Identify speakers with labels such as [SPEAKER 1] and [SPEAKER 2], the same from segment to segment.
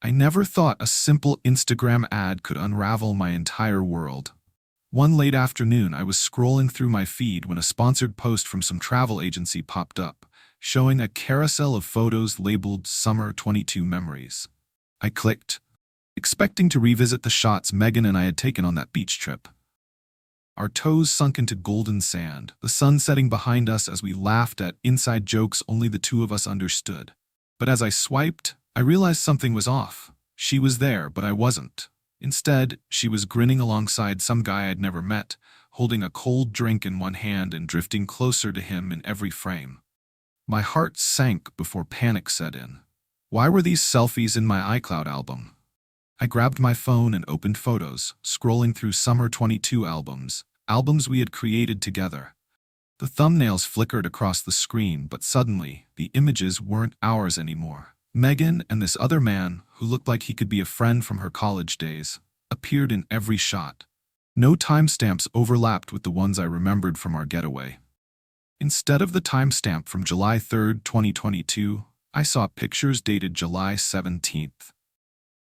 [SPEAKER 1] I never thought a simple Instagram ad could unravel my entire world. One late afternoon, I was scrolling through my feed when a sponsored post from some travel agency popped up, showing a carousel of photos labeled Summer 22 Memories. I clicked, expecting to revisit the shots Megan and I had taken on that beach trip. Our toes sunk into golden sand, the sun setting behind us as we laughed at inside jokes only the two of us understood. But as I swiped, I realized something was off. She was there, but I wasn't. Instead, she was grinning alongside some guy I'd never met, holding a cold drink in one hand and drifting closer to him in every frame. My heart sank before panic set in. Why were these selfies in my iCloud album? I grabbed my phone and opened photos, scrolling through Summer 22 albums we had created together. The thumbnails flickered across the screen, but suddenly, the images weren't ours anymore. Megan and this other man, who looked like he could be a friend from her college days, appeared in every shot. No timestamps overlapped with the ones I remembered from our getaway. Instead of the timestamp from July 3, 2022, I saw pictures dated July 17th.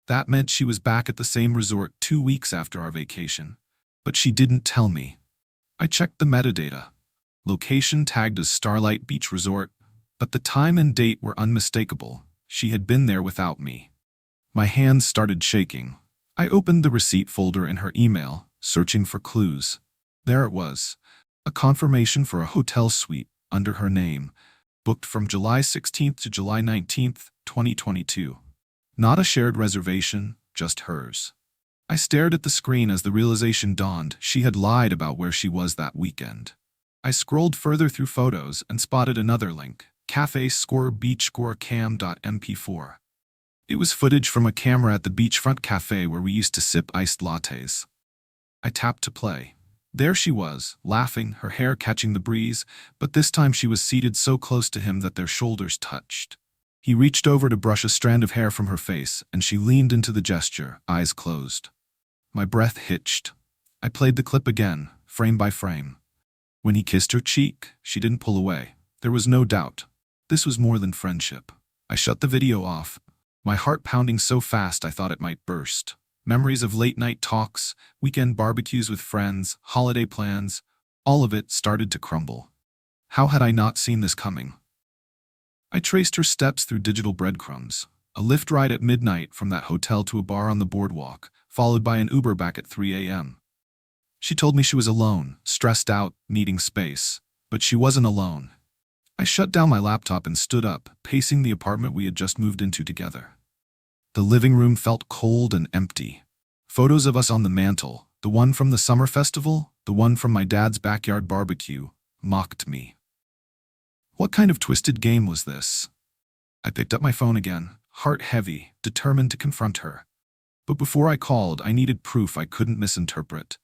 [SPEAKER 1] That meant she was back at the same resort 2 weeks after our vacation. But she didn't tell me. I checked the metadata. Location tagged as Starlight Beach Resort, but the time and date were unmistakable. She had been there without me. My hands started shaking. I opened the receipt folder in her email, searching for clues. There it was, a confirmation for a hotel suite under her name, booked from July 16th to July 19th, 2022. Not a shared reservation, just hers. I stared at the screen as the realization dawned she had lied about where she was that weekend. I scrolled further through photos and spotted another link, Cafe Score Beach Score Cam.mp4. It was footage from a camera at the beachfront cafe where we used to sip iced lattes. I tapped to play. There she was, laughing, her hair catching the breeze, but this time she was seated so close to him that their shoulders touched. He reached over to brush a strand of hair from her face, and she leaned into the gesture, eyes closed. My breath hitched. I played the clip again, frame by frame. When he kissed her cheek, she didn't pull away. There was no doubt. This was more than friendship. I shut the video off, my heart pounding so fast I thought it might burst. Memories of late-night talks, weekend barbecues with friends, holiday plans, all of it started to crumble. How had I not seen this coming? I traced her steps through digital breadcrumbs, a Lyft ride at midnight from that hotel to a bar on the boardwalk, followed by an Uber back at 3 a.m. She told me she was alone, stressed out, needing space, but she wasn't alone. I shut down my laptop and stood up, pacing the apartment we had just moved into together. The living room felt cold and empty. Photos of us on the mantle, the one from the summer festival, the one from my dad's backyard barbecue, mocked me. What kind of twisted game was this? I picked up my phone again, heart heavy, determined to confront her. But before I called, I needed proof I couldn't misinterpret.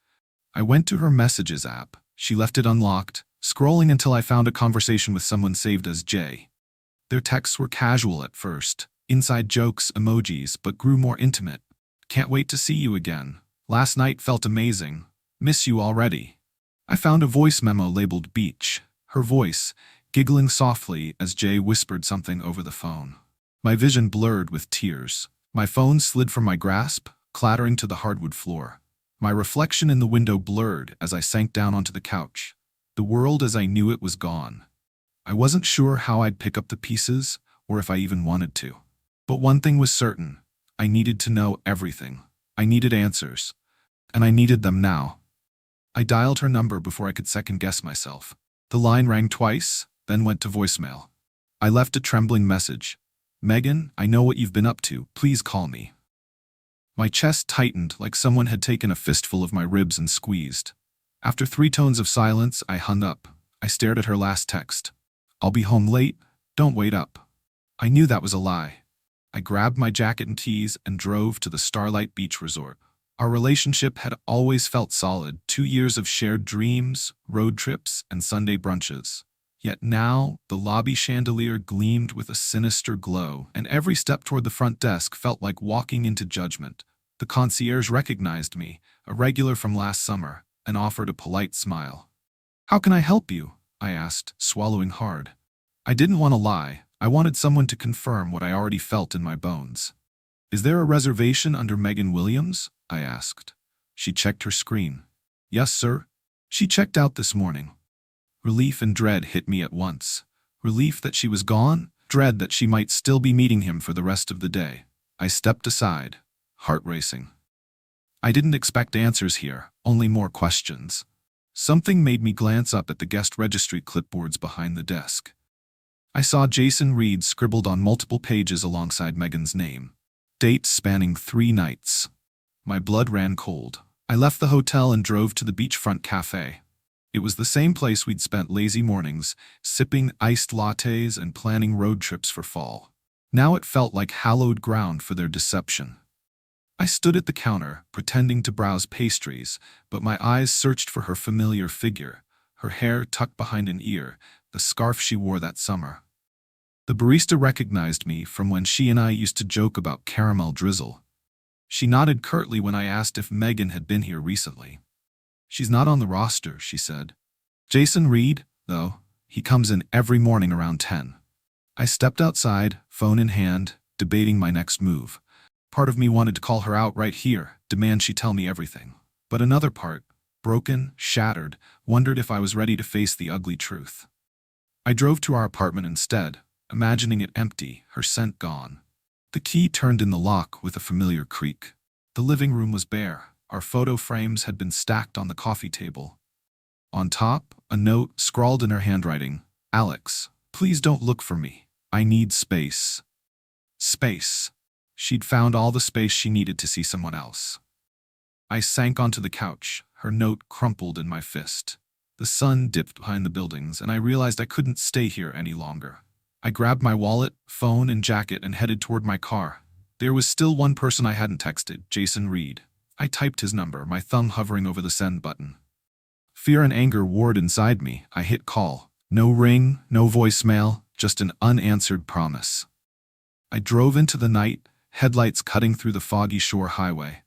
[SPEAKER 1] I went to her messages app. She left it unlocked, scrolling until I found a conversation with someone saved as Jay. Their texts were casual at first, inside jokes, emojis, but grew more intimate. Can't wait to see you again. Last night felt amazing. Miss you already. I found a voice memo labeled Beach. Her voice, giggling softly as Jay whispered something over the phone. My vision blurred with tears. My phone slid from my grasp, clattering to the hardwood floor. My reflection in the window blurred as I sank down onto the couch. The world as I knew it was gone. I wasn't sure how I'd pick up the pieces, or if I even wanted to. But one thing was certain. I needed to know everything. I needed answers. And I needed them now. I dialed her number before I could second-guess myself. The line rang twice, then went to voicemail. I left a trembling message. Megan, I know what you've been up to. Please call me. My chest tightened like someone had taken a fistful of my ribs and squeezed. After 3 tones of silence, I hung up. I stared at her last text. I'll be home late. Don't wait up. I knew that was a lie. I grabbed my jacket and tees and drove to the Starlight Beach Resort. Our relationship had always felt solid, 2 years of shared dreams, road trips, and Sunday brunches. Yet now, the lobby chandelier gleamed with a sinister glow, and every step toward the front desk felt like walking into judgment. The concierge recognized me, a regular from last summer, and offered a polite smile. "How can I help you?" I asked, swallowing hard. I didn't want to lie. I wanted someone to confirm what I already felt in my bones. "Is there a reservation under Megan Williams?" I asked. She checked her screen. "Yes, sir." She checked out this morning. Relief and dread hit me at once. Relief that she was gone, dread that she might still be meeting him for the rest of the day. I stepped aside, heart racing. I didn't expect answers here, only more questions. Something made me glance up at the guest registry clipboards behind the desk. I saw Jason Reed scribbled on multiple pages alongside Megan's name. Dates spanning 3 nights. My blood ran cold. I left the hotel and drove to the beachfront cafe. It was the same place we'd spent lazy mornings, sipping iced lattes and planning road trips for fall. Now it felt like hallowed ground for their deception. I stood at the counter, pretending to browse pastries, but my eyes searched for her familiar figure, her hair tucked behind an ear, the scarf she wore that summer. The barista recognized me from when she and I used to joke about caramel drizzle. She nodded curtly when I asked if Megan had been here recently. "She's not on the roster," she said. "Jason Reed, though, he comes in every morning around 10. I stepped outside, phone in hand, debating my next move. Part of me wanted to call her out right here, demand she tell me everything. But another part, broken, shattered, wondered if I was ready to face the ugly truth. I drove to our apartment instead, imagining it empty, her scent gone. The key turned in the lock with a familiar creak. The living room was bare. Our photo frames had been stacked on the coffee table. On top, a note scrawled in her handwriting. "Alex, please don't look for me. I need space." Space. She'd found all the space she needed to see someone else. I sank onto the couch, her note crumpled in my fist. The sun dipped behind the buildings, and I realized I couldn't stay here any longer. I grabbed my wallet, phone, and jacket and headed toward my car. There was still one person I hadn't texted, Jason Reed. I typed his number, my thumb hovering over the send button. Fear and anger warred inside me. I hit call. No ring, no voicemail, just an unanswered promise. I drove into the night, headlights cutting through the foggy shore highway.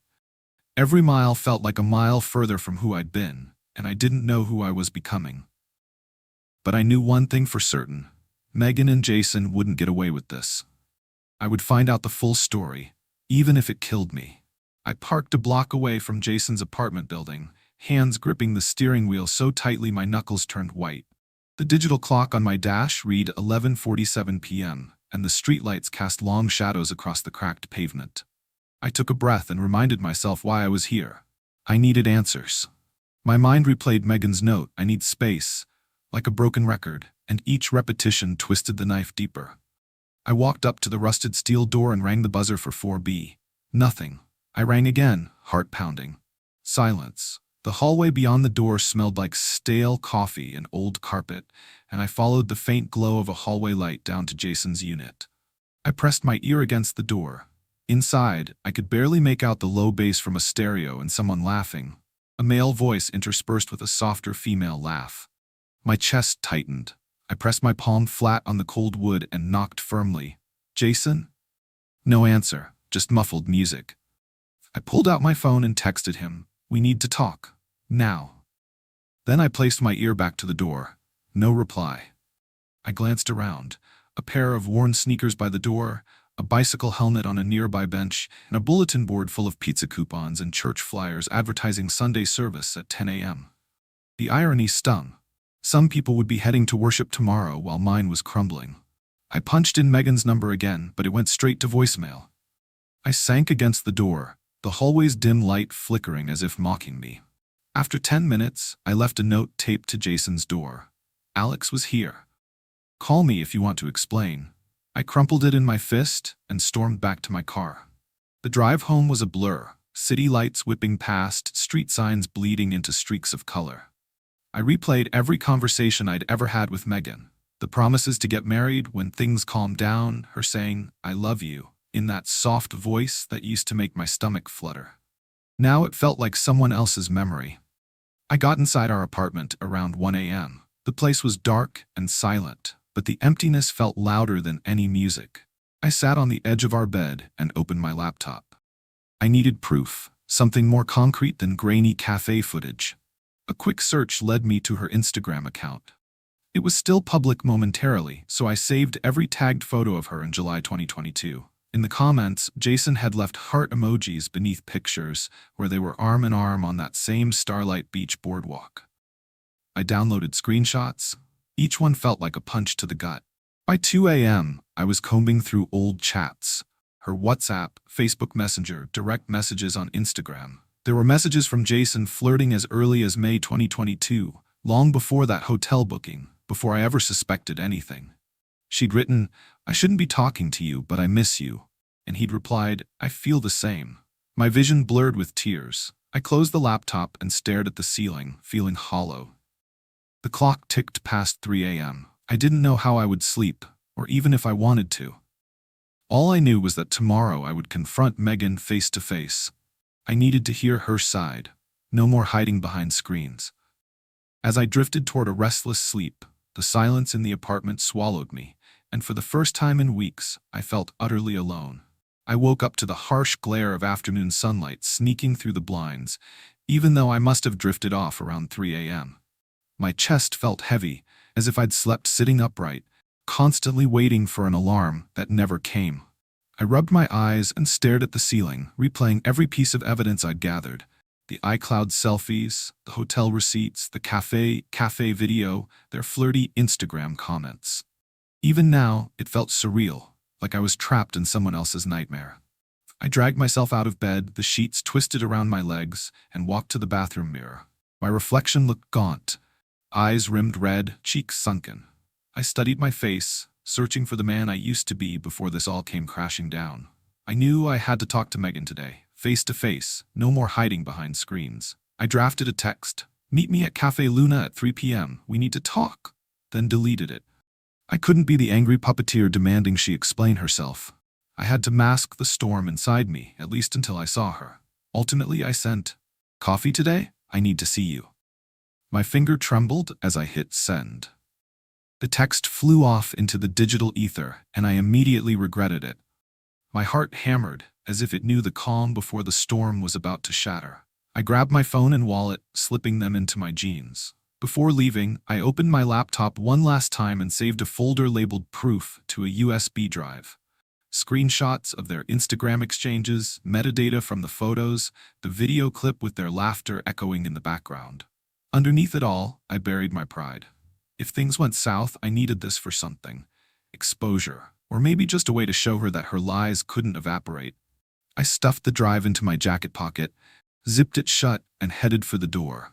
[SPEAKER 1] Every mile felt like a mile further from who I'd been, and I didn't know who I was becoming. But I knew one thing for certain. Megan and Jason wouldn't get away with this. I would find out the full story, even if it killed me. I parked a block away from Jason's apartment building, hands gripping the steering wheel so tightly my knuckles turned white. The digital clock on my dash read 11:47 p.m., and the streetlights cast long shadows across the cracked pavement. I took a breath and reminded myself why I was here. I needed answers. My mind replayed Megan's note, "I need space," like a broken record, and each repetition twisted the knife deeper. I walked up to the rusted steel door and rang the buzzer for 4B. Nothing. I rang again, heart pounding. Silence. The hallway beyond the door smelled like stale coffee and old carpet, and I followed the faint glow of a hallway light down to Jason's unit. I pressed my ear against the door. Inside, I could barely make out the low bass from a stereo and someone laughing, a male voice interspersed with a softer female laugh. My chest tightened. I pressed my palm flat on the cold wood and knocked firmly. "Jason?" No answer, just muffled music. I pulled out my phone and texted him, "We need to talk. Now." Then I placed my ear back to the door. No reply. I glanced around. A pair of worn sneakers by the door, a bicycle helmet on a nearby bench, and a bulletin board full of pizza coupons and church flyers advertising Sunday service at 10 a.m. The irony stung. Some people would be heading to worship tomorrow while mine was crumbling. I punched in Megan's number again, but it went straight to voicemail. I sank against the door, the hallway's dim light flickering as if mocking me. After 10 minutes, I left a note taped to Jason's door. "Alex was here. Call me if you want to explain." I crumpled it in my fist and stormed back to my car. The drive home was a blur, city lights whipping past, street signs bleeding into streaks of color. I replayed every conversation I'd ever had with Megan. The promises to get married when things calmed down, her saying, "I love you," in that soft voice that used to make my stomach flutter. Now it felt like someone else's memory. I got inside our apartment around 1 a.m. The place was dark and silent, but the emptiness felt louder than any music. I sat on the edge of our bed and opened my laptop. I needed proof, something more concrete than grainy cafe footage. A quick search led me to her Instagram account. It was still public momentarily, so I saved every tagged photo of her in July 2022. In the comments, Jason had left heart emojis beneath pictures where they were arm in arm on that same Starlight Beach boardwalk. I downloaded screenshots. Each one felt like a punch to the gut. By 2 a.m., I was combing through old chats. Her WhatsApp, Facebook Messenger, direct messages on Instagram. There were messages from Jason flirting as early as May 2022, long before that hotel booking, before I ever suspected anything. She'd written, "I shouldn't be talking to you, but I miss you." And he'd replied, "I feel the same." My vision blurred with tears. I closed the laptop and stared at the ceiling, feeling hollow. The clock ticked past 3 a.m. I didn't know how I would sleep, or even if I wanted to. All I knew was that tomorrow I would confront Megan face to face. I needed to hear her side. No more hiding behind screens. As I drifted toward a restless sleep, the silence in the apartment swallowed me, and for the first time in weeks, I felt utterly alone. I woke up to the harsh glare of afternoon sunlight sneaking through the blinds, even though I must have drifted off around 3 a.m. My chest felt heavy, as if I'd slept sitting upright, constantly waiting for an alarm that never came. I rubbed my eyes and stared at the ceiling, replaying every piece of evidence I'd gathered. The iCloud selfies, the hotel receipts, the cafe video, their flirty Instagram comments. Even now, it felt surreal, like I was trapped in someone else's nightmare. I dragged myself out of bed, the sheets twisted around my legs, and walked to the bathroom mirror. My reflection looked gaunt, eyes rimmed red, cheeks sunken. I studied my face, searching for the man I used to be before this all came crashing down. I knew I had to talk to Megan today, face to face, no more hiding behind screens. I drafted a text, "Meet me at Cafe Luna at 3 p.m. We need to talk," then deleted it. I couldn't be the angry puppeteer demanding she explain herself. I had to mask the storm inside me, at least until I saw her. Ultimately, I sent, "Coffee today? I need to see you." My finger trembled as I hit send. The text flew off into the digital ether, and I immediately regretted it. My heart hammered, as if it knew the calm before the storm was about to shatter. I grabbed my phone and wallet, slipping them into my jeans. Before leaving, I opened my laptop one last time and saved a folder labeled Proof to a USB drive. Screenshots of their Instagram exchanges, metadata from the photos, the video clip with their laughter echoing in the background. Underneath it all, I buried my pride. If things went south, I needed this for something. Exposure, or maybe just a way to show her that her lies couldn't evaporate. I stuffed the drive into my jacket pocket, zipped it shut, and headed for the door.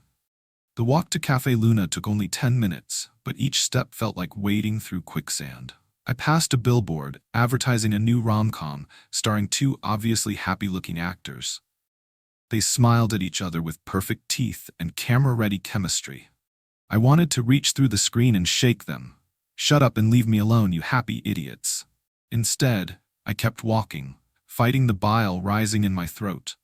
[SPEAKER 1] The walk to Cafe Luna took only 10 minutes, but each step felt like wading through quicksand. I passed a billboard advertising a new rom-com starring two obviously happy-looking actors. They smiled at each other with perfect teeth and camera-ready chemistry. I wanted to reach through the screen and shake them. "Shut up and leave me alone, you happy idiots." Instead, I kept walking, fighting the bile rising in my throat.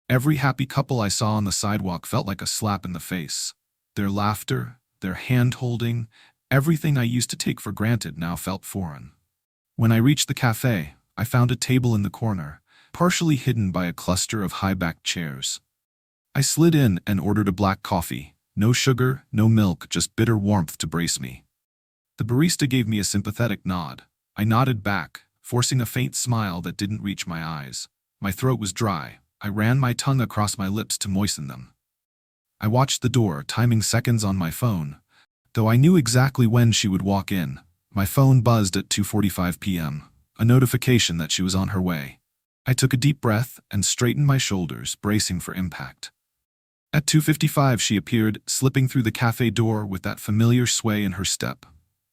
[SPEAKER 1] Every happy couple I saw on the sidewalk felt like a slap in the face. Their laughter, their hand-holding, everything I used to take for granted now felt foreign. When I reached the cafe, I found a table in the corner, partially hidden by a cluster of high-backed chairs. I slid in and ordered a black coffee. No sugar, no milk, just bitter warmth to brace me. The barista gave me a sympathetic nod. I nodded back, forcing a faint smile that didn't reach my eyes. My throat was dry. I ran my tongue across my lips to moisten them. I watched the door, timing seconds on my phone. Though I knew exactly when she would walk in, my phone buzzed at 2:45 p.m., a notification that she was on her way. I took a deep breath and straightened my shoulders, bracing for impact. At 2:55 she appeared, slipping through the cafe door with that familiar sway in her step.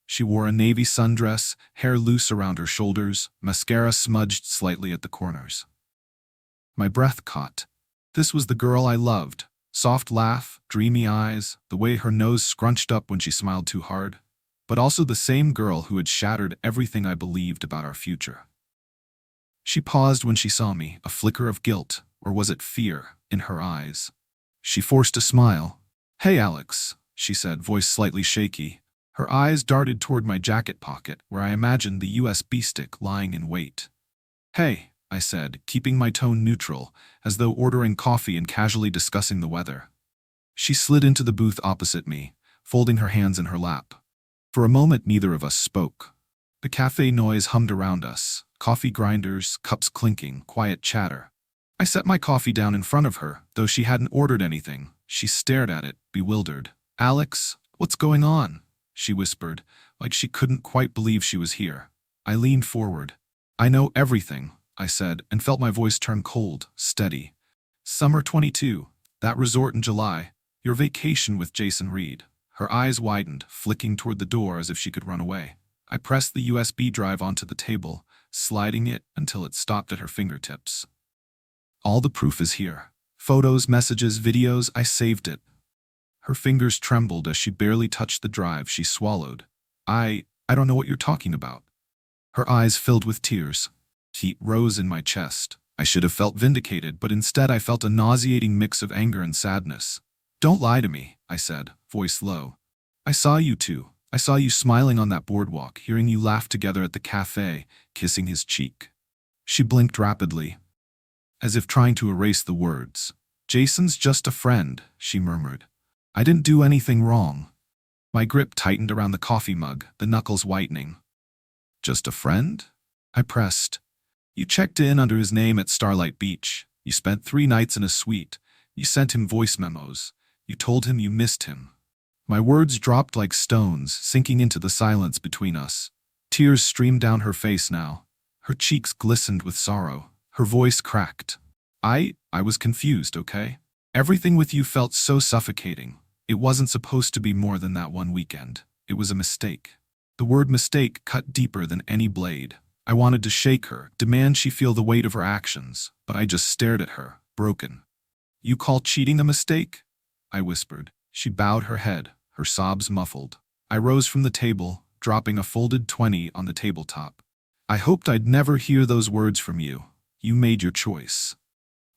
[SPEAKER 1] She wore a navy sundress, hair loose around her shoulders, mascara smudged slightly at the corners. My breath caught. This was the girl I loved. Soft laugh, dreamy eyes, the way her nose scrunched up when she smiled too hard. But also the same girl who had shattered everything I believed about our future. She paused when she saw me, a flicker of guilt, or was it fear, in her eyes. She forced a smile. "Hey, Alex," she said, voice slightly shaky. Her eyes darted toward my jacket pocket, where I imagined the USB stick lying in wait. "Hey," I said, keeping my tone neutral, as though ordering coffee and casually discussing the weather. She slid into the booth opposite me, folding her hands in her lap. For a moment, neither of us spoke. The cafe noise hummed around us. Coffee grinders, cups clinking, quiet chatter. I set my coffee down in front of her, though she hadn't ordered anything. She stared at it, bewildered. "Alex, what's going on?" she whispered, like she couldn't quite believe she was here. I leaned forward. "I know everything," I said, and felt my voice turn cold, steady. "Summer 22, that resort in July, your vacation with Jason Reed." Her eyes widened, flicking toward the door as if she could run away. I pressed the USB drive onto the table, sliding it until it stopped at her fingertips. "All the proof is here. Photos, messages, videos, I saved it." Her fingers trembled as she barely touched the drive. She swallowed. I don't know what you're talking about." Her eyes filled with tears. Heat rose in my chest. I should have felt vindicated, but instead I felt a nauseating mix of anger and sadness. "Don't lie to me," I said, voice low. "I saw you two. I saw you smiling on that boardwalk, hearing you laugh together at the cafe, kissing his cheek." She blinked rapidly, as if trying to erase the words. "Jason's just a friend," she murmured. "I didn't do anything wrong." My grip tightened around the coffee mug, the knuckles whitening. "Just a friend?" I pressed. "You checked in under his name at Starlight Beach. You spent 3 nights in a suite. You sent him voice memos. You told him you missed him." My words dropped like stones, sinking into the silence between us. Tears streamed down her face now. Her cheeks glistened with sorrow. Her voice cracked. I was confused, okay? Everything with you felt so suffocating. It wasn't supposed to be more than that one weekend. It was a mistake." The word mistake cut deeper than any blade. I wanted to shake her, demand she feel the weight of her actions, but I just stared at her, broken. "You call cheating a mistake?" I whispered. She bowed her head, her sobs muffled. I rose from the table, dropping a folded 20 on the tabletop. "I hoped I'd never hear those words from you. You made your choice."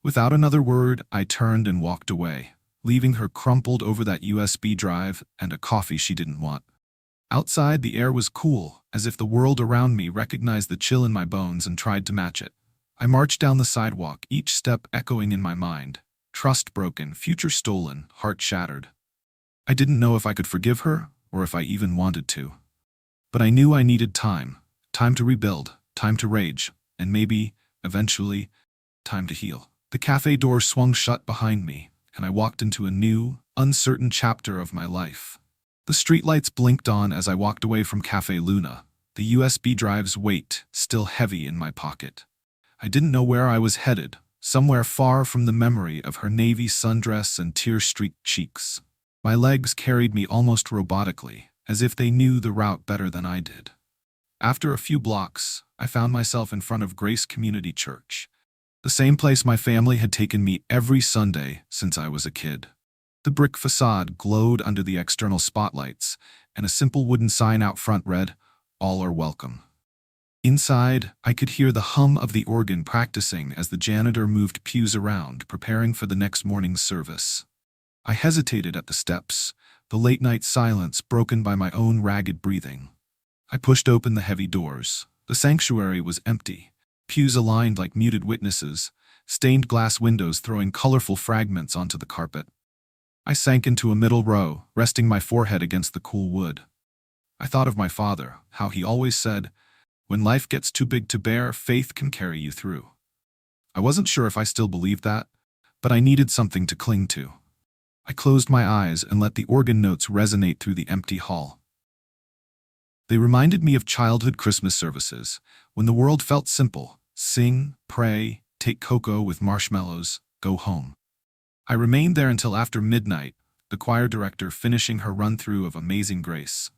[SPEAKER 1] Without another word, I turned and walked away, leaving her crumpled over that USB drive and a coffee she didn't want. Outside, the air was cool, as if the world around me recognized the chill in my bones and tried to match it. I marched down the sidewalk, each step echoing in my mind. Trust broken, future stolen, heart shattered. I didn't know if I could forgive her, or if I even wanted to. But I knew I needed time. Time to rebuild, time to rage, and maybe, eventually, time to heal. The cafe door swung shut behind me, and I walked into a new, uncertain chapter of my life. The streetlights blinked on as I walked away from Cafe Luna, the USB drive's weight still heavy in my pocket. I didn't know where I was headed, somewhere far from the memory of her navy sundress and tear-streaked cheeks. My legs carried me almost robotically, as if they knew the route better than I did. After a few blocks, I found myself in front of Grace Community Church, the same place my family had taken me every Sunday since I was a kid. The brick facade glowed under the external spotlights, and a simple wooden sign out front read, "All are welcome." Inside, I could hear the hum of the organ practicing as the janitor moved pews around, preparing for the next morning's service. I hesitated at the steps, the late-night silence broken by my own ragged breathing. I pushed open the heavy doors. The sanctuary was empty, pews aligned like muted witnesses, stained glass windows throwing colorful fragments onto the carpet. I sank into a middle row, resting my forehead against the cool wood. I thought of my father, how he always said, "When life gets too big to bear, faith can carry you through." I wasn't sure if I still believed that, but I needed something to cling to. I closed my eyes and let the organ notes resonate through the empty hall. They reminded me of childhood Christmas services, when the world felt simple: sing, pray, take cocoa with marshmallows, go home. I remained there until after midnight, the choir director finishing her run-through of Amazing Grace.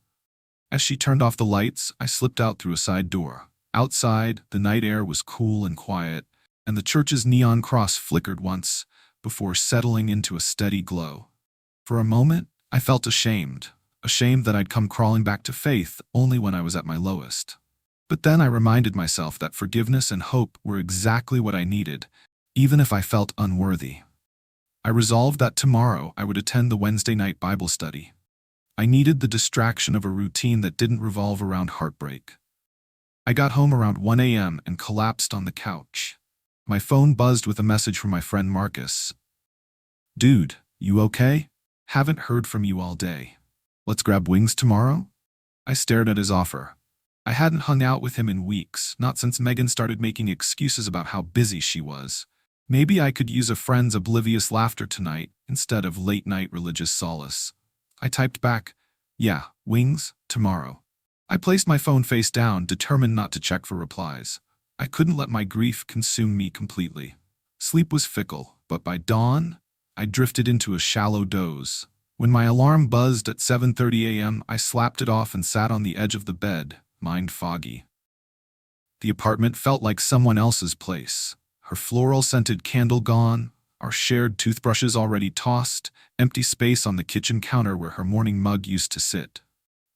[SPEAKER 1] As she turned off the lights, I slipped out through a side door. Outside, the night air was cool and quiet, and the church's neon cross flickered once, before settling into a steady glow. For a moment, I felt ashamed that I'd come crawling back to faith only when I was at my lowest. But then I reminded myself that forgiveness and hope were exactly what I needed, even if I felt unworthy. I resolved that tomorrow I would attend the Wednesday night Bible study. I needed the distraction of a routine that didn't revolve around heartbreak. I got home around 1 a.m. and collapsed on the couch. My phone buzzed with a message from my friend Marcus. "Dude, you okay? Haven't heard from you all day. Let's grab wings tomorrow?" I stared at his offer. I hadn't hung out with him in weeks, not since Megan started making excuses about how busy she was. Maybe I could use a friend's oblivious laughter tonight instead of late-night religious solace. I typed back, "Yeah, wings, tomorrow." I placed my phone face down, determined not to check for replies. I couldn't let my grief consume me completely. Sleep was fickle, but by dawn, I drifted into a shallow doze. When my alarm buzzed at 7:30 a.m., I slapped it off and sat on the edge of the bed, mind foggy. The apartment felt like someone else's place. Her floral-scented candle gone, our shared toothbrushes already tossed, empty space on the kitchen counter where her morning mug used to sit.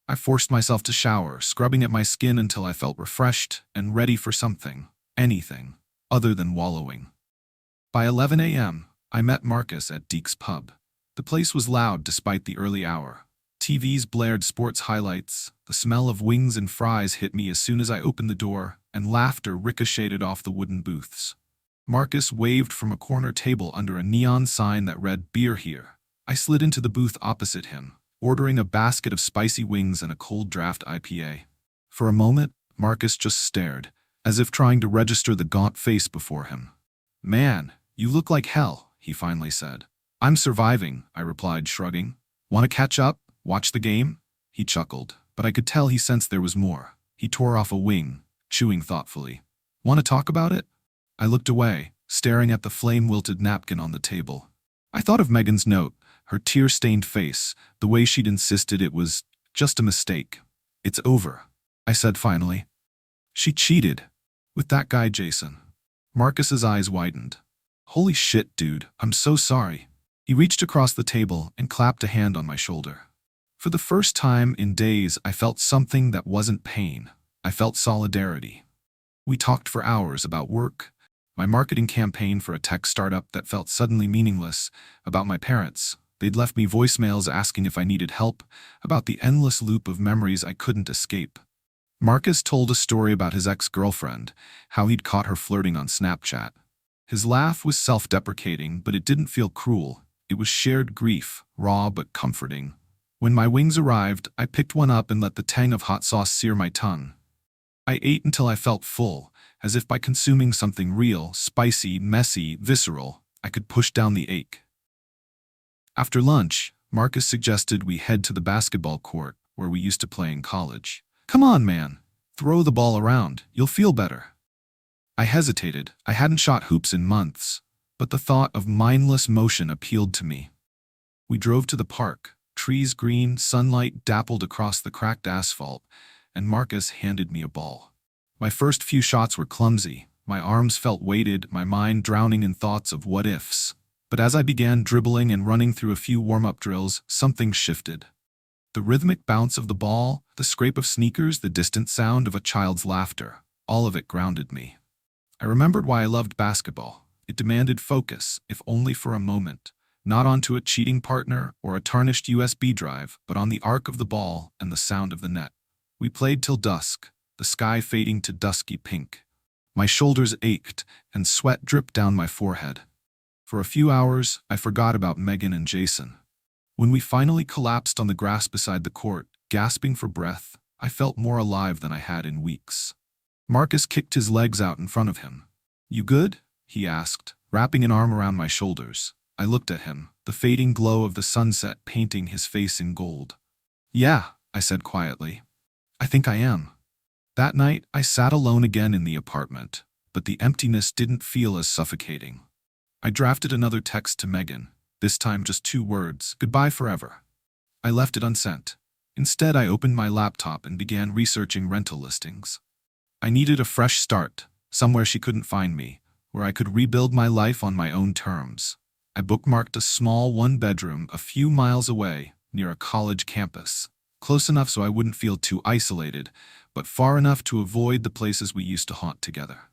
[SPEAKER 1] I forced myself to shower, scrubbing at my skin until I felt refreshed and ready for something, anything, other than wallowing. By 11 a.m., I met Marcus at Deke's pub. The place was loud despite the early hour. TVs blared sports highlights, the smell of wings and fries hit me as soon as I opened the door, and laughter ricocheted off the wooden booths. Marcus waved from a corner table under a neon sign that read "Beer Here." I slid into the booth opposite him, ordering a basket of spicy wings and a cold draft IPA. For a moment, Marcus just stared, as if trying to register the gaunt face before him. "Man, you look like hell," he finally said. "I'm surviving," I replied, shrugging. "Want to catch up? Watch the game?" He chuckled, but I could tell he sensed there was more. He tore off a wing, chewing thoughtfully. "Want to talk about it?" I looked away, staring at the flame-wilted napkin on the table. I thought of Megan's note, her tear-stained face, the way she'd insisted it was just a mistake. "It's over," I said finally. "She cheated. With that guy, Jason." Marcus's eyes widened. "Holy shit, dude, I'm so sorry." He reached across the table and clapped a hand on my shoulder. For the first time in days, I felt something that wasn't pain. I felt solidarity. We talked for hours about work, my marketing campaign for a tech startup that felt suddenly meaningless, about my parents. They'd left me voicemails asking if I needed help, about the endless loop of memories I couldn't escape. Marcus told a story about his ex-girlfriend, how he'd caught her flirting on Snapchat. His laugh was self-deprecating, but it didn't feel cruel. It was shared grief, raw but comforting. When my wings arrived, I picked one up and let the tang of hot sauce sear my tongue. I ate until I felt full, as if by consuming something real, spicy, messy, visceral, I could push down the ache. After lunch, Marcus suggested we head to the basketball court where we used to play in college. "Come on, man. Throw the ball around. You'll feel better." I hesitated. I hadn't shot hoops in months, but the thought of mindless motion appealed to me. We drove to the park. Trees green, sunlight dappled across the cracked asphalt, and Marcus handed me a ball. My first few shots were clumsy. My arms felt weighted, my mind drowning in thoughts of what-ifs. But as I began dribbling and running through a few warm-up drills, something shifted. The rhythmic bounce of the ball, the scrape of sneakers, the distant sound of a child's laughter, all of it grounded me. I remembered why I loved basketball. It demanded focus, if only for a moment. Not onto a cheating partner or a tarnished USB drive, but on the arc of the ball and the sound of the net. We played till dusk, the sky fading to dusky pink. My shoulders ached, and sweat dripped down my forehead. For a few hours, I forgot about Megan and Jason. When we finally collapsed on the grass beside the court, gasping for breath, I felt more alive than I had in weeks. Marcus kicked his legs out in front of him. "You good?" he asked, wrapping an arm around my shoulders. I looked at him, the fading glow of the sunset painting his face in gold. "Yeah," I said quietly. "I think I am." That night, I sat alone again in the apartment, but the emptiness didn't feel as suffocating. I drafted another text to Megan, this time just 2 words, "Goodbye forever." I left it unsent. Instead, I opened my laptop and began researching rental listings. I needed a fresh start, somewhere she couldn't find me, where I could rebuild my life on my own terms. I bookmarked a small 1-bedroom a few miles away, near a college campus. Close enough so I wouldn't feel too isolated, but far enough to avoid the places we used to haunt together.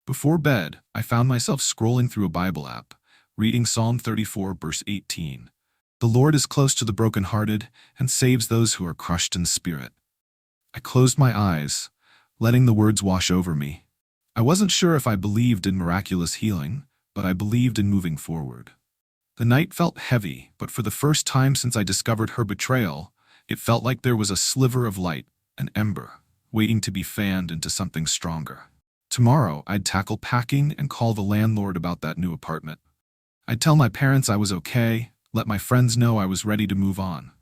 [SPEAKER 1] Before bed, I found myself scrolling through a Bible app, reading Psalm 34, verse 18. "The Lord is close to the brokenhearted and saves those who are crushed in spirit." I closed my eyes, letting the words wash over me. I wasn't sure if I believed in miraculous healing, but I believed in moving forward. The night felt heavy, but for the first time since I discovered her betrayal, it felt like there was a sliver of light, an ember. waiting to be fanned into something stronger. Tomorrow, I'd tackle packing and call the landlord about that new apartment. I'd tell my parents I was okay, let my friends know I was ready to move on.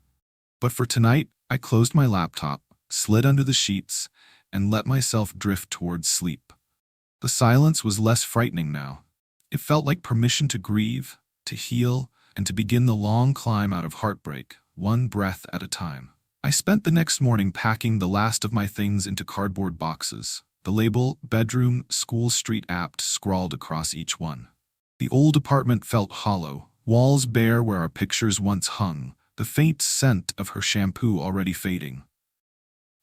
[SPEAKER 1] But for tonight, I closed my laptop, slid under the sheets, and let myself drift towards sleep. The silence was less frightening now. It felt like permission to grieve, to heal, and to begin the long climb out of heartbreak, one breath at a time. I spent the next morning packing the last of my things into cardboard boxes, the label "Bedroom, School Street Apt" scrawled across each one. The old apartment felt hollow, walls bare where our pictures once hung, the faint scent of her shampoo already fading.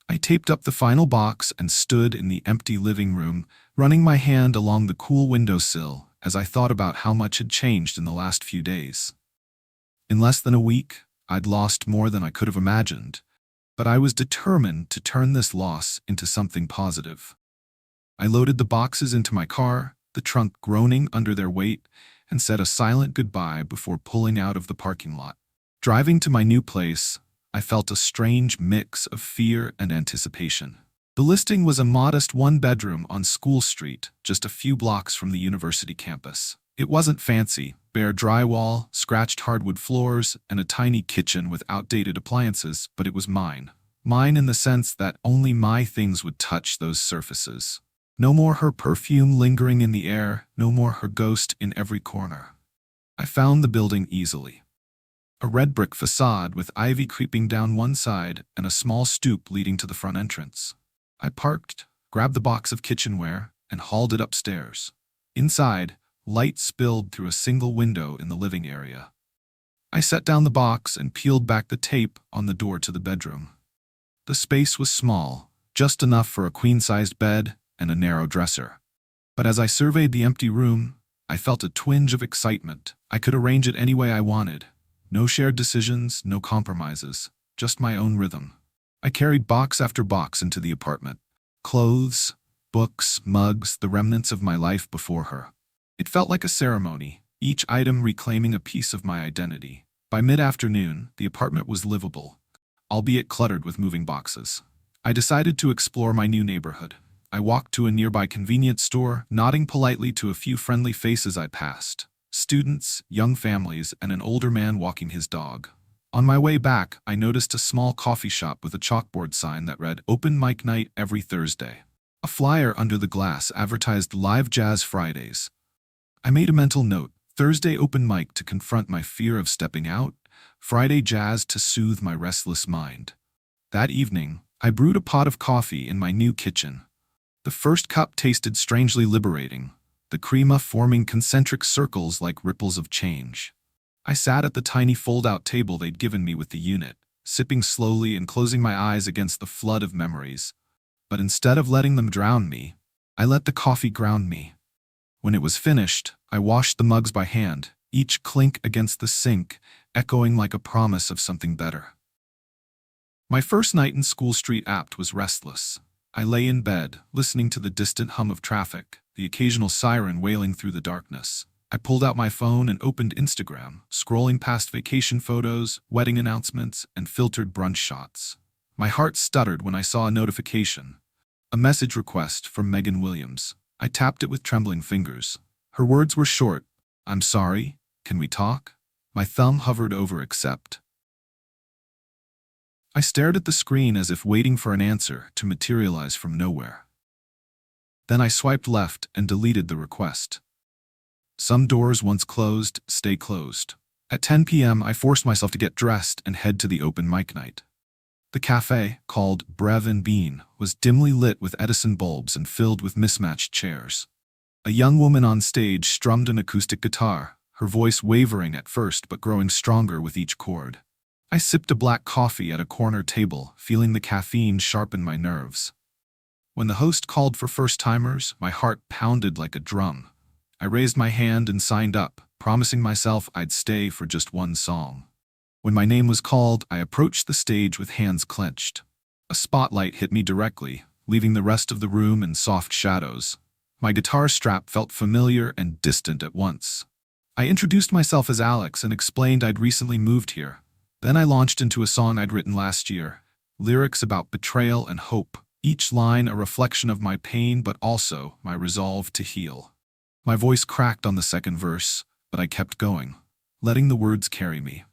[SPEAKER 1] I taped up the final box and stood in the empty living room, running my hand along the cool windowsill as I thought about how much had changed in the last few days. In less than a week, I'd lost more than I could have imagined, but I was determined to turn this loss into something positive. I loaded the boxes into my car, the trunk groaning under their weight, and said a silent goodbye before pulling out of the parking lot. Driving to my new place, I felt a strange mix of fear and anticipation. The listing was a modest one-bedroom on School Street, just a few blocks from the university campus. It wasn't fancy, bare drywall, scratched hardwood floors, and a tiny kitchen with outdated appliances, but it was mine. Mine in the sense that only my things would touch those surfaces. No more her perfume lingering in the air, no more her ghost in every corner. I found the building easily. A red brick facade with ivy creeping down one side and a small stoop leading to the front entrance. I parked, grabbed the box of kitchenware, and hauled it upstairs. Inside, light spilled through a single window in the living area. I set down the box and peeled back the tape on the door to the bedroom. The space was small, just enough for a queen-sized bed and a narrow dresser. But as I surveyed the empty room, I felt a twinge of excitement. I could arrange it any way I wanted. No shared decisions, no compromises, just my own rhythm. I carried box after box into the apartment. Clothes, books, mugs, the remnants of my life before her. It felt like a ceremony, each item reclaiming a piece of my identity. By mid-afternoon, the apartment was livable, albeit cluttered with moving boxes. I decided to explore my new neighborhood. I walked to a nearby convenience store, nodding politely to a few friendly faces I passed. Students, young families, and an older man walking his dog. On my way back, I noticed a small coffee shop with a chalkboard sign that read "Open Mic Night every Thursday." A flyer under the glass advertised live jazz Fridays. I made a mental note: Thursday open mic to confront my fear of stepping out, Friday jazz to soothe my restless mind. That evening, I brewed a pot of coffee in my new kitchen. The first cup tasted strangely liberating, the crema forming concentric circles like ripples of change. I sat at the tiny fold-out table they'd given me with the unit, sipping slowly and closing my eyes against the flood of memories. But instead of letting them drown me, I let the coffee ground me. When it was finished, I washed the mugs by hand, each clink against the sink, echoing like a promise of something better. My first night in School Street Apt was restless. I lay in bed, listening to the distant hum of traffic, the occasional siren wailing through the darkness. I pulled out my phone and opened Instagram, scrolling past vacation photos, wedding announcements, and filtered brunch shots. My heart stuttered when I saw a notification. A message request from Megan Williams. I tapped it with trembling fingers. Her words were short. "I'm sorry, can we talk?" My thumb hovered over accept. I stared at the screen as if waiting for an answer to materialize from nowhere. Then I swiped left and deleted the request. Some doors once closed, stay closed. At 10 p.m., I forced myself to get dressed and head to the open mic night. The cafe, called Brev and Bean, was dimly lit with Edison bulbs and filled with mismatched chairs. A young woman on stage strummed an acoustic guitar, her voice wavering at first but growing stronger with each chord. I sipped a black coffee at a corner table, feeling the caffeine sharpen my nerves. When the host called for first-timers, my heart pounded like a drum. I raised my hand and signed up, promising myself I'd stay for just one song. When my name was called, I approached the stage with hands clenched. A spotlight hit me directly, leaving the rest of the room in soft shadows. My guitar strap felt familiar and distant at once. I introduced myself as Alex and explained I'd recently moved here. Then I launched into a song I'd written last year, lyrics about betrayal and hope, each line a reflection of my pain but also my resolve to heal. My voice cracked on the second verse, but I kept going, letting the words carry me.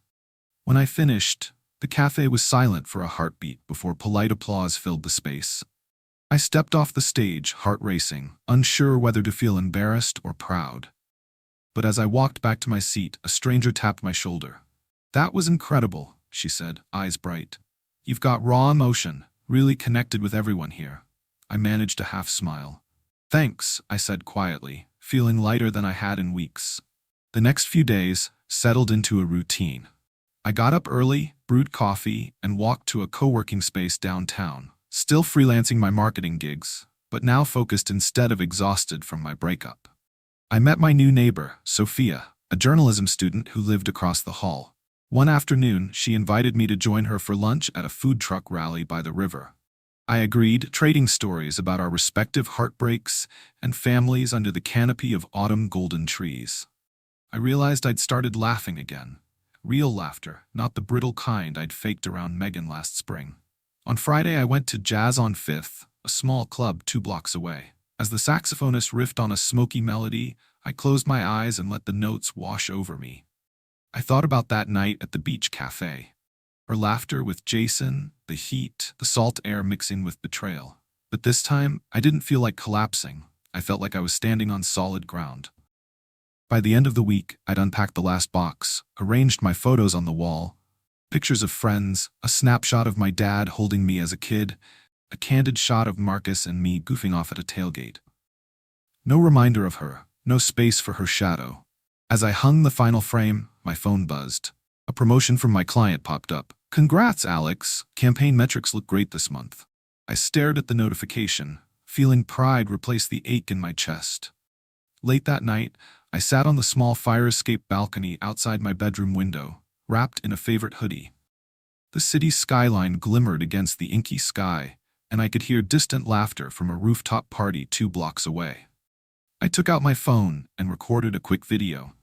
[SPEAKER 1] When I finished, the cafe was silent for a heartbeat before polite applause filled the space. I stepped off the stage, heart racing, unsure whether to feel embarrassed or proud. But as I walked back to my seat, a stranger tapped my shoulder. "That was incredible," she said, eyes bright. "You've got raw emotion, really connected with everyone here." I managed a half smile. "Thanks," I said quietly, feeling lighter than I had in weeks. The next few days settled into a routine. I got up early, brewed coffee, and walked to a co-working space downtown, still freelancing my marketing gigs, but now focused instead of exhausted from my breakup. I met my new neighbor, Sophia, a journalism student who lived across the hall. One afternoon, she invited me to join her for lunch at a food truck rally by the river. I agreed, trading stories about our respective heartbreaks and families under the canopy of autumn golden trees. I realized I'd started laughing again. Real laughter, not the brittle kind I'd faked around Megan last spring. On Friday, I went to Jazz on 5th, a small club 2 blocks away. As the saxophonist riffed on a smoky melody, I closed my eyes and let the notes wash over me. I thought about that night at the beach cafe. Her laughter with Jason, the heat, the salt air mixing with betrayal. But this time, I didn't feel like collapsing. I felt like I was standing on solid ground. By the end of the week, I'd unpacked the last box, arranged my photos on the wall, pictures of friends, a snapshot of my dad holding me as a kid, a candid shot of Marcus and me goofing off at a tailgate. No reminder of her, no space for her shadow. As I hung the final frame, my phone buzzed. A promotion from my client popped up. "Congrats, Alex. Campaign metrics look great this month." I stared at the notification, feeling pride replace the ache in my chest. Late that night, I sat on the small fire escape balcony outside my bedroom window, wrapped in a favorite hoodie. The city's skyline glimmered against the inky sky, and I could hear distant laughter from a rooftop party 2 blocks away. I took out my phone and recorded a quick video.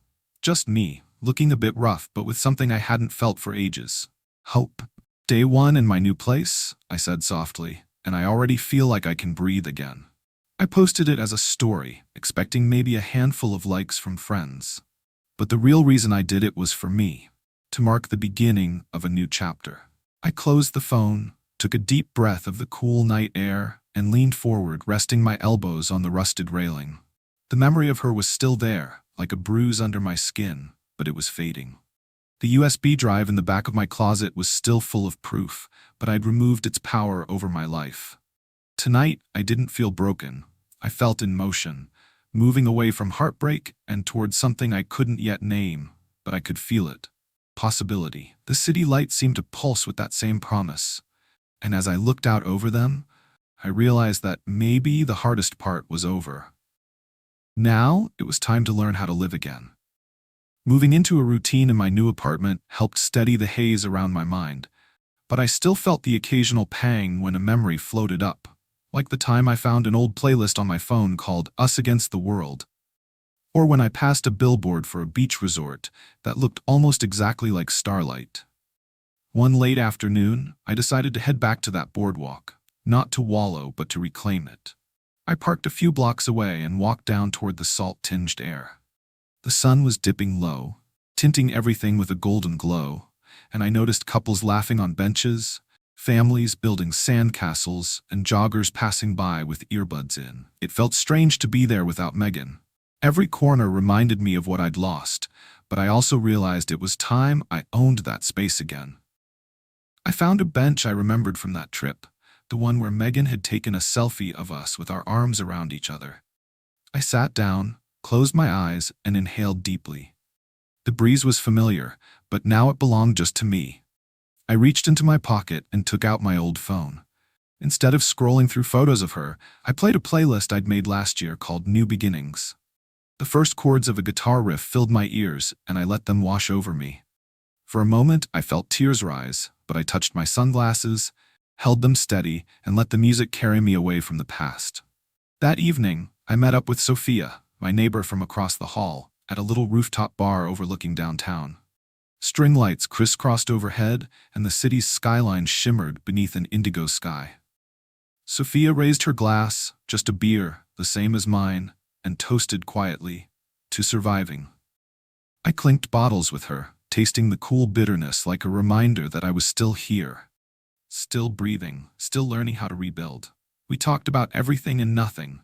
[SPEAKER 1] Just me, looking a bit rough but with something I hadn't felt for ages. "Hope. Day 1 in my new place," I said softly, "and I already feel like I can breathe again." I posted it as a story, expecting maybe a handful of likes from friends. But the real reason I did it was for me, to mark the beginning of a new chapter. I closed the phone, took a deep breath of the cool night air, and leaned forward, resting my elbows on the rusted railing. The memory of her was still there, like a bruise under my skin, but it was fading. The USB drive in the back of my closet was still full of proof, but I'd removed its power over my life. Tonight, I didn't feel broken. I felt in motion, moving away from heartbreak and towards something I couldn't yet name, but I could feel it. Possibility. The city lights seemed to pulse with that same promise. And as I looked out over them, I realized that maybe the hardest part was over. Now, it was time to learn how to live again. Moving into a routine in my new apartment helped steady the haze around my mind, but I still felt the occasional pang when a memory floated up, like the time I found an old playlist on my phone called Us Against the World, or when I passed a billboard for a beach resort that looked almost exactly like Starlight. One late afternoon, I decided to head back to that boardwalk, not to wallow but to reclaim it. I parked a few blocks away and walked down toward the salt-tinged air. The sun was dipping low, tinting everything with a golden glow, and I noticed couples laughing on benches, families building sandcastles, and joggers passing by with earbuds in. It felt strange to be there without Megan. Every corner reminded me of what I'd lost, but I also realized it was time I owned that space again. I found a bench I remembered from that trip, the one where Megan had taken a selfie of us with our arms around each other. I sat down, closed my eyes, and inhaled deeply. The breeze was familiar, but now it belonged just to me. I reached into my pocket and took out my old phone. Instead of scrolling through photos of her, I played a playlist I'd made last year called New Beginnings. The first chords of a guitar riff filled my ears, and I let them wash over me. For a moment, I felt tears rise, but I touched my sunglasses, held them steady, and let the music carry me away from the past. That evening, I met up with Sophia, my neighbor from across the hall, at a little rooftop bar overlooking downtown. String lights crisscrossed overhead, and the city's skyline shimmered beneath an indigo sky. Sophia raised her glass, just a beer, the same as mine, and toasted quietly, to surviving. I clinked bottles with her, tasting the cool bitterness like a reminder that I was still here. Still breathing, still learning how to rebuild. We talked about everything and nothing.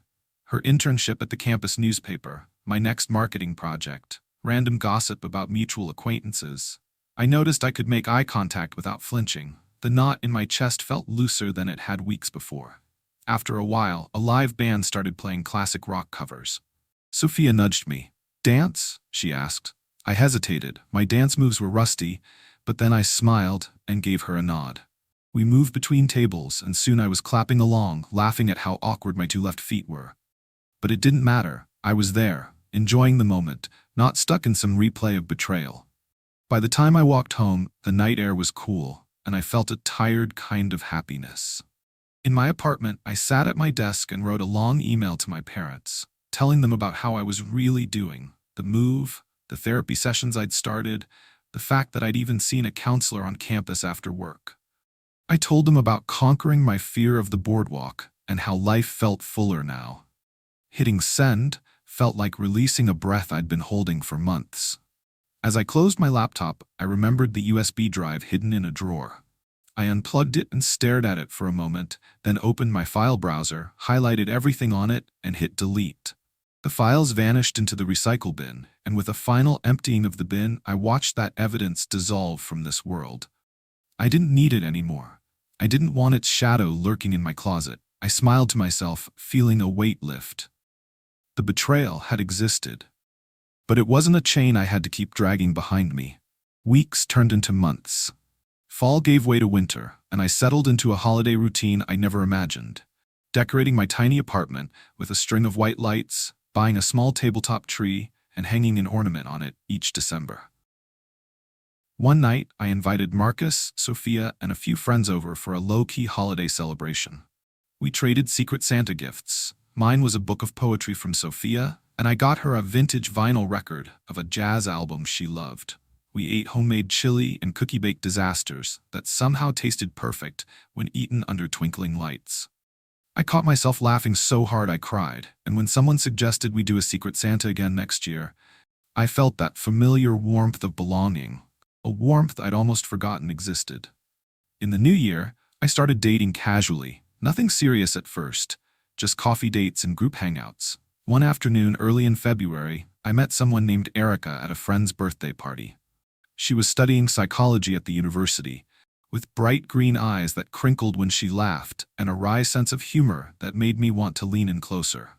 [SPEAKER 1] Her internship at the campus newspaper, my next marketing project, random gossip about mutual acquaintances. I noticed I could make eye contact without flinching. The knot in my chest felt looser than it had weeks before. After a while, a live band started playing classic rock covers. Sophia nudged me. "Dance?" she asked. I hesitated. My dance moves were rusty, but then I smiled and gave her a nod. We moved between tables, and soon I was clapping along, laughing at how awkward my two left feet were. But it didn't matter. I was there, enjoying the moment, not stuck in some replay of betrayal. By the time I walked home, the night air was cool, and I felt a tired kind of happiness. In my apartment, I sat at my desk and wrote a long email to my parents, telling them about how I was really doing, the move, the therapy sessions I'd started, the fact that I'd even seen a counselor on campus after work. I told them about conquering my fear of the boardwalk and how life felt fuller now. Hitting send felt like releasing a breath I'd been holding for months. As I closed my laptop, I remembered the USB drive hidden in a drawer. I unplugged it and stared at it for a moment, then opened my file browser, highlighted everything on it, and hit delete. The files vanished into the recycle bin, and with a final emptying of the bin, I watched that evidence dissolve from this world. I didn't need it anymore. I didn't want its shadow lurking in my closet. I smiled to myself, feeling a weight lift. The betrayal had existed. But it wasn't a chain I had to keep dragging behind me. Weeks turned into months. Fall gave way to winter, and I settled into a holiday routine I never imagined. Decorating my tiny apartment with a string of white lights, buying a small tabletop tree, and hanging an ornament on it each December. One night, I invited Marcus, Sophia, and a few friends over for a low-key holiday celebration. We traded Secret Santa gifts. Mine was a book of poetry from Sophia, and I got her a vintage vinyl record of a jazz album she loved. We ate homemade chili and cookie-baked disasters that somehow tasted perfect when eaten under twinkling lights. I caught myself laughing so hard I cried, and when someone suggested we do a Secret Santa again next year, I felt that familiar warmth of belonging, a warmth I'd almost forgotten existed. In the new year, I started dating casually, nothing serious at first, just coffee dates and group hangouts. One afternoon early in February, I met someone named Erica at a friend's birthday party. She was studying psychology at the university, with bright green eyes that crinkled when she laughed and a wry sense of humor that made me want to lean in closer.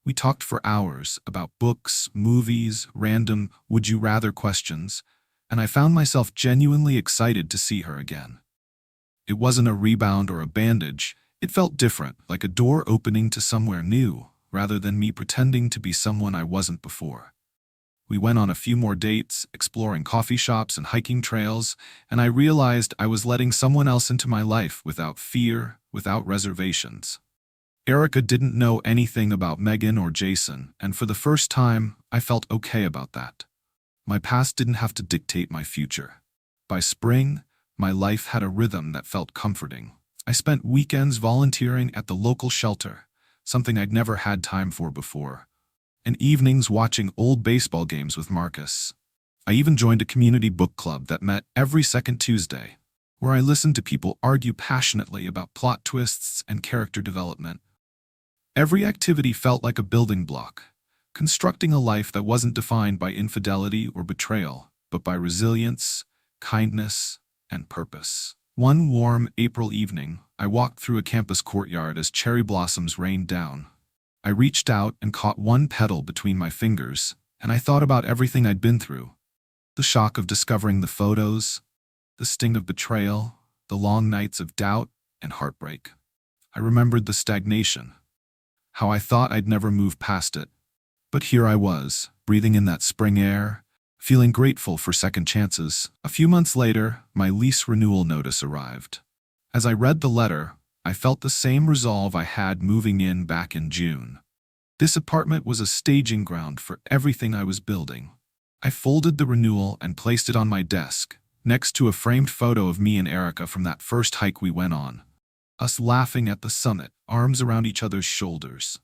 [SPEAKER 1] We talked for hours about books, movies, random would-you-rather questions, and I found myself genuinely excited to see her again. It wasn't a rebound or a bandage. It felt different, like a door opening to somewhere new, rather than me pretending to be someone I wasn't before. We went on a few more dates, exploring coffee shops and hiking trails, and I realized I was letting someone else into my life without fear, without reservations. Erica didn't know anything about Megan or Jason, and for the first time, I felt okay about that. My past didn't have to dictate my future. By spring, my life had a rhythm that felt comforting. I spent weekends volunteering at the local shelter, something I'd never had time for before, and evenings watching old baseball games with Marcus. I even joined a community book club that met every second Tuesday, where I listened to people argue passionately about plot twists and character development. Every activity felt like a building block, constructing a life that wasn't defined by infidelity or betrayal, but by resilience, kindness, and purpose. One warm April evening, I walked through a campus courtyard as cherry blossoms rained down. I reached out and caught one petal between my fingers, and I thought about everything I'd been through. The shock of discovering the photos, the sting of betrayal, the long nights of doubt and heartbreak. I remembered the stagnation, how I thought I'd never move past it. But here I was, breathing in that spring air, feeling grateful for second chances. A few months later, my lease renewal notice arrived. As I read the letter, I felt the same resolve I had moving in back in June. This apartment was a staging ground for everything I was building. I folded the renewal and placed it on my desk, next to a framed photo of me and Erica from that first hike we went on. Us laughing at the summit, arms around each other's shoulders.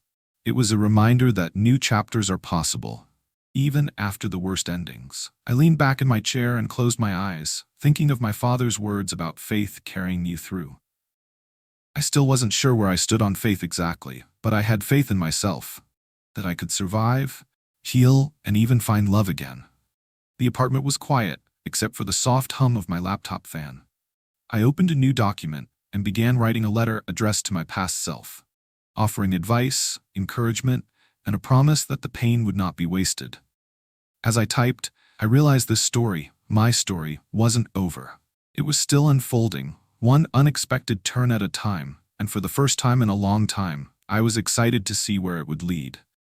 [SPEAKER 1] It was a reminder that new chapters are possible, even after the worst endings. I leaned back in my chair and closed my eyes, thinking of my father's words about faith carrying you through. I still wasn't sure where I stood on faith exactly, but I had faith in myself, that I could survive, heal, and even find love again. The apartment was quiet, except for the soft hum of my laptop fan. I opened a new document and began writing a letter addressed to my past self, offering advice, encouragement, and a promise that the pain would not be wasted. As I typed, I realized this story, my story, wasn't over. It was still unfolding, one unexpected turn at a time, and for the first time in a long time, I was excited to see where it would lead.